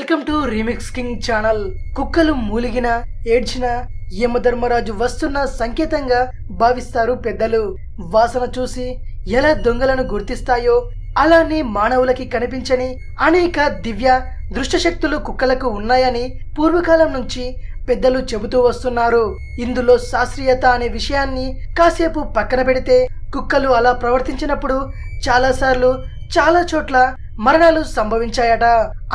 Welcome to remix king channel. కుక్కలు మూలిగిన ఏడ్చిన యమధర్మరాజు వస్తున్న సంకేతంగా భావిస్తారు పెద్దలు. వాసన చూసి ఎలా దొంగలను గుర్తిస్తాయో అలానే మానవులకి కనిపించని అనేక దివ్య దృష్టశక్తులు కుక్కలకు ఉన్నాయని పూర్వకాలం నుంచి పెద్దలు చెబుతూ వస్తున్నారు. ఇందులో శాస్త్రీయత అనే విషయాన్ని కాసేపు పక్కన పెడితే కుక్కలు అలా ప్రవర్తించినప్పుడు చాలాసార్లు చాలా చోట్ల మరణాలు సంభవించాయట.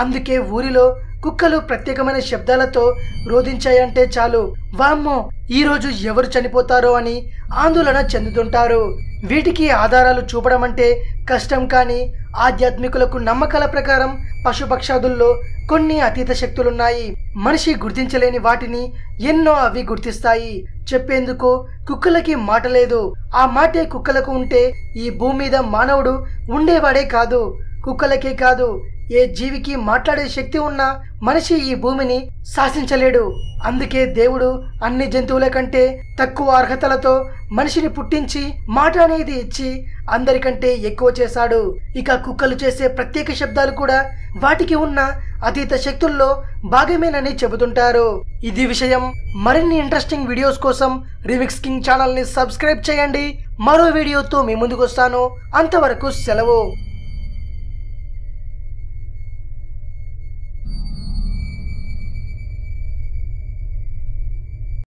అందుకే ఊరిలో కుక్కలు ప్రత్యేకమైన శబ్దాలతో రోధించాయంటే చాలు వామ్మో ఈ రోజు ఎవరు చనిపోతారో అని ఆందోళన చెందుతుంటారు. వీటికి ఆధారాలు చూపడం అంటే కష్టం, కానీ ఆధ్యాత్మికులకు నమ్మకాల ప్రకారం పశుపక్షాదుల్లో కొన్ని అతీత శక్తులున్నాయి. మనిషి గుర్తించలేని వాటిని ఎన్నో అవి గుర్తిస్తాయి. చెప్పేందుకు కుక్కలకి మాట లేదు. ఆ మాటే కుక్కలకు ఉంటే ఈ భూమి మీద మానవుడు ఉండేవాడే కాదు. కుక్కలకే కాదు, ఏ జీవికి మాట్లాడే శక్తి ఉన్న మనిషి ఈ భూమిని శాసించలేడు. అందుకే దేవుడు అన్ని జంతువుల కంటే తక్కువ అర్హతలతో మనిషిని పుట్టించి మాట అనేది ఇచ్చి అందరికంటే ఎక్కువ చేశాడు. ఇక కుక్కలు చేసే ప్రత్యేక శబ్దాలు కూడా వాటికి ఉన్న అతీత శక్తుల్లో భాగమేనని చెబుతుంటారు. ఇది విషయం. మరిన్ని ఇంట్రెస్టింగ్ వీడియోస్ కోసం రీమిక్స్ కింగ్ ఛానల్ ని సబ్స్క్రైబ్ చేయండి. మరో వీడియోతో మీ ముందుకు వస్తాను. అంతవరకు సెలవు.